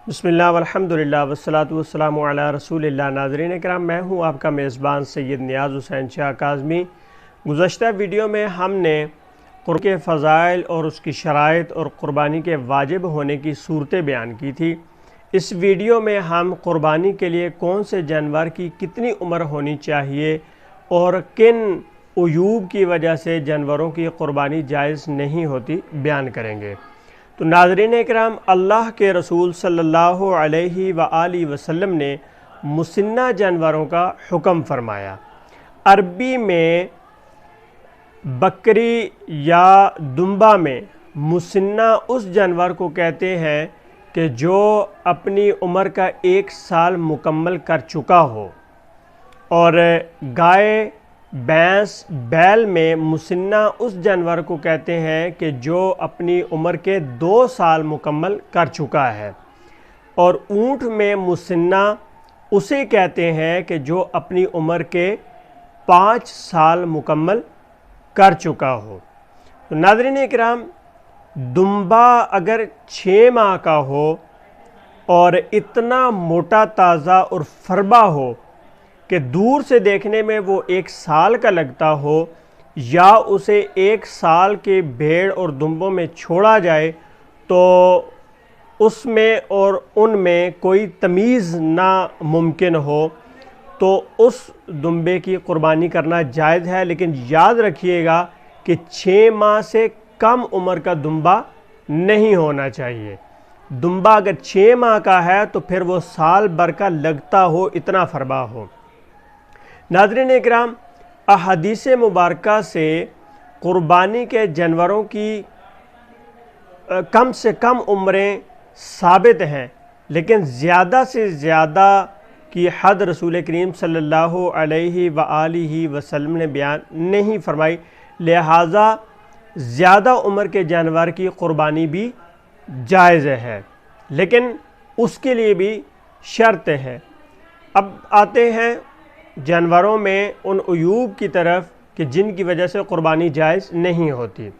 बिस्मिल्लाह वल्हम्दुलिल्लाह वस्सलातु वस्सलामु अला रसूलिल्लाह। नाज़रीन इकराम, मैं हूँ आपका मेज़बान सैयद नियाज़ हुसैन शाह काज़मी। गुज़श्ता वीडियो में हमने क़ुर्बानी के फ़ज़ाइल और उसकी शराइत और क़ुरबानी के वाजिब होने की सूरतें बयान की थी। इस वीडियो में हम क़ुरबानी के लिए कौन से जानवर की कितनी उम्र होनी चाहिए और किन उयूब की वजह से जानवरों की क़ुरबानी जायज़ नहीं होती बयान करेंगे। तो नाज़रीन इकराम, अल्लाह के रसूल सल्लल्लाहु अलैहि व आलिहि वसल्लम ने मुसिन्ना जानवरों का हुक्म फरमाया। अरबी में बकरी या दुम्बा में मुसिन्ना उस जानवर को कहते हैं कि जो अपनी उम्र का 1 साल मुकम्मल कर चुका हो, और गाय, भैंस, बैल में मुसिन्ना उस जानवर को कहते हैं कि जो अपनी उम्र के 2 साल मुकम्मल कर चुका है, और ऊँट में मुसिन्ना उसे कहते हैं कि जो अपनी उम्र के 5 साल मुकम्मल कर चुका हो। तो नाज़रीन इकराम, दुम्बा अगर 6 माह का हो और इतना मोटा ताज़ा और फरबा हो कि दूर से देखने में वो 1 साल का लगता हो, या उसे 1 साल के भेड़ और दुम्बों में छोड़ा जाए तो उसमें और उनमें कोई तमीज़ ना मुमकिन हो, तो उस दुम्बे की क़ुरबानी करना जायज़ है। लेकिन याद रखिएगा कि 6 माह से कम उम्र का दुम्बा नहीं होना चाहिए। दुम्बा अगर 6 माह का है तो फिर वो साल भर का लगता हो, इतना फरबा हो। नाज़रीन इकराम, अहादीस मुबारका से क़ुरबानी के जानवरों की कम से कम उम्रें साबित हैं, लेकिन ज़्यादा से ज़्यादा की हद रसूल करीम सल्लल्लाहु अलैहि व आलिहि वसल्लम ने बयान नहीं फरमाई। लिहाजा ज़्यादा उम्र के जानवर की क़ुरबानी भी जायज़ है, लेकिन उसके लिए भी शर्त है। अब आते हैं जानवरों में उन उयूब की तरफ कि जिनकी वजह से क़ुरबानी जायज़ नहीं होती।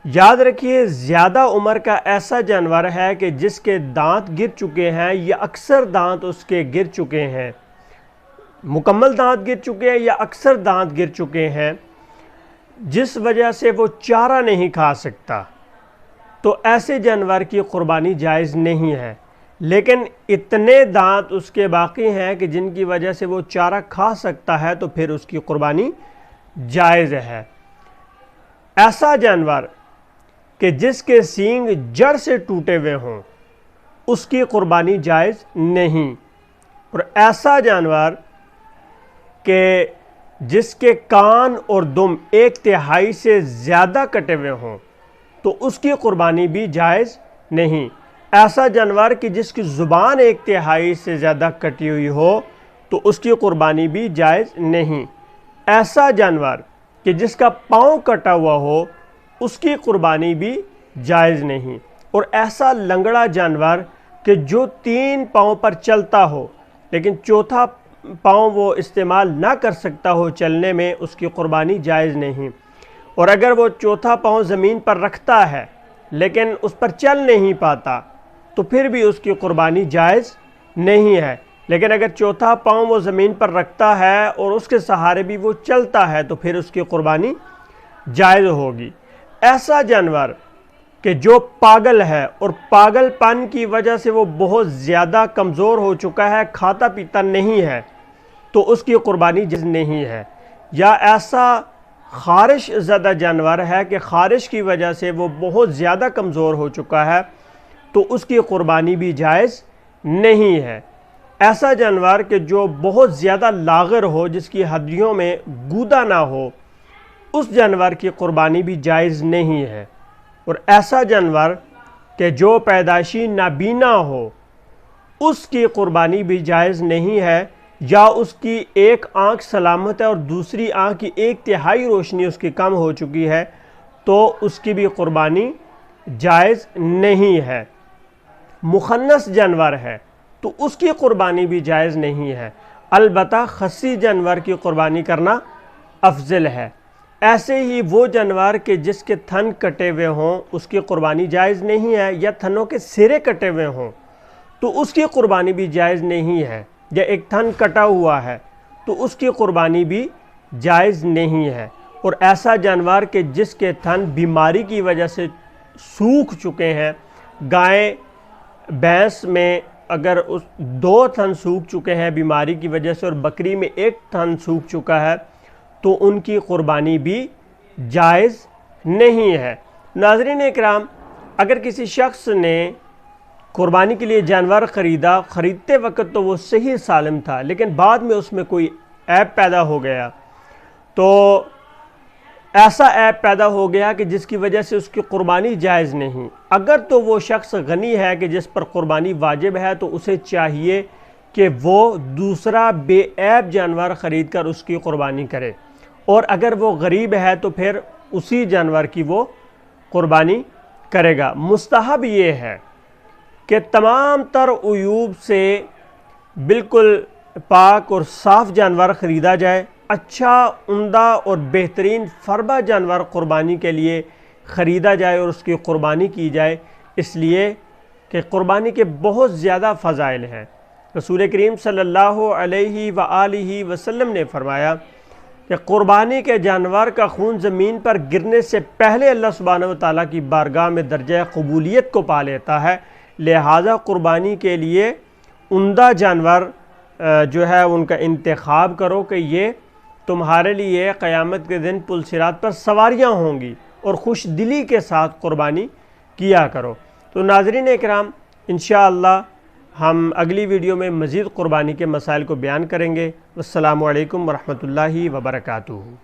याद रखिए, ज़्यादा उम्र का ऐसा जानवर है कि जिसके दांत गिर चुके हैं या अक्सर दांत उसके गिर चुके हैं, मुकम्मल दांत गिर चुके हैं या अक्सर दांत गिर चुके हैं, जिस वजह से वो चारा नहीं खा सकता, तो ऐसे जानवर की क़ुरबानी जायज़ नहीं है। लेकिन इतने दांत उसके बाकी हैं कि जिनकी वजह से वो चारा खा सकता है, तो फिर उसकी क़ुरबानी जायज़ है। ऐसा जानवर कि जिसके सींग जड़ से टूटे हुए हों, उसकी क़ुरबानी जायज़ नहीं। और ऐसा जानवर कि जिसके कान और दुम 1/3 से ज़्यादा कटे हुए हों, तो उसकी क़ुरबानी भी जायज़ नहीं। ऐसा जानवर कि जिसकी ज़ुबान 1/3 से ज़्यादा कटी हुई हो, तो उसकी क़ुरबानी भी जायज़ नहीं। ऐसा जानवर कि जिसका पाँव कटा हुआ हो, उसकी क़ुरबानी भी जायज़ नहीं। और ऐसा लंगड़ा जानवर कि जो 3 पाँव पर चलता हो, लेकिन चौथा पाँव वो इस्तेमाल ना कर सकता हो चलने में, उसकी क़ुरबानी जायज़ नहीं। और अगर वो चौथा पाँव ज़मीन पर रखता है लेकिन उस पर चल नहीं पाता, तो फिर भी उसकी क़ुरबानी जायज़ नहीं है। लेकिन अगर चौथा पाँव वो ज़मीन पर रखता है और उसके सहारे भी वो चलता है, तो फिर उसकी क़ुरबानी जायज़ होगी। ऐसा जानवर कि जो पागल है और पागलपन की वजह से वो बहुत ज़्यादा कमज़ोर हो चुका है, खाता पीता नहीं है, तो उसकी क़ुरबानी जायज़ नहीं है। या ऐसा ख़ारिश ज़दा जानवर है कि ख़ारिश की वजह से वो बहुत ज़्यादा कमज़ोर हो चुका है, तो उसकी क़ुरबानी भी जायज़ नहीं है। ऐसा जानवर कि जो बहुत ज़्यादा लाग़र हो, जिसकी हड्डियों में गूदा ना हो, उस जानवर की क़ुरबानी भी जायज़ नहीं है। और ऐसा जानवर कि जो पैदाइशी नाबीना हो, उसकी क़ुरबानी भी जायज़ नहीं है। या उसकी एक आँख सलामत है और दूसरी आँख की 1/3 रोशनी उसकी कम हो चुकी है, तो उसकी भी क़ुरबानी जायज़ नहीं है। मुखन्नस जानवर है तो उसकी क़ुरबानी भी जायज़ नहीं है। अलबत्ता खस्सी जानवर की क़ुरबानी करना अफजल है। ऐसे ही वो जानवर के जिसके थन कटे हुए हों, उसकी क़ुरबानी जायज़ नहीं है, या थनों के सिरे कटे हुए हों, तो उसकी क़ुरबानी भी जायज़ नहीं है, या एक थन कटा हुआ है तो उसकी क़ुरबानी भी जायज़ नहीं है। और ऐसा जानवर कि जिसके थन बीमारी की वजह से सूख चुके हैं, गाय भैंस में अगर उस 2 थन सूख चुके हैं बीमारी की वजह से और बकरी में 1 थन सूख चुका है, तो उनकी क़ुरबानी भी जायज़ नहीं है। नाज़रीन इकराम, अगर किसी शख्स ने क़ुरबानी के लिए जानवर ख़रीदते वक्त तो वो सही सालिम था, लेकिन बाद में उसमें कोई ऐब पैदा हो गया, तो ऐसा ऐब पैदा हो गया कि जिसकी वजह से उसकी क़ुरबानी जायज़ नहीं। अगर तो वो शख्स गनी है कि जिस पर क़ुरबानी वाजिब है, तो उसे चाहिए कि वो दूसरा बेऐब जानवर ख़रीद कर उसकी क़ुरबानी करे, और अगर वो गरीब है तो फिर उसी जानवर की वो क़ुरबानी करेगा। मुस्तहब ये है कि तमाम तर उयूब से बिल्कुल पाक और साफ़ जानवर ख़रीदा जाए। अच्छा, उम्दा और बेहतरीन फरबा जानवर क़ुरबानी के लिए ख़रीदा जाए और उसकी क़ुरबानी की जाए, इसलिए कि क़ुरबानी के बहुत ज़्यादा फ़ज़ाइल हैं। रसूल करीम सल्लल्लाहु अलैहि वआलिहि वसल्लम ने फरमाया कि क़ुरबानी के जानवर का खून ज़मीन पर गिरने से पहले अल्लाह सुब्हानहू व तआला की बारगाह में दर्जा क़बूलियत को पा लेता है। लिहाजा क़ुरबानी के लिए उम्दा जानवर जो है उनका इंतखाब करो कि ये तुम्हारे लिए क़यामत के दिन पुल सिरात पर सवारियाँ होंगी, और खुश दिली के साथ क़ुरबानी किया करो। तो नाज़रीन इकराम, इंशाअल्लाह हम अगली वीडियो में मज़ीद क़ुरबानी के मसाइल को बयान करेंगे। अस्सलामु अलैकुम वरहमतुल्लाहि वबरकातुहू।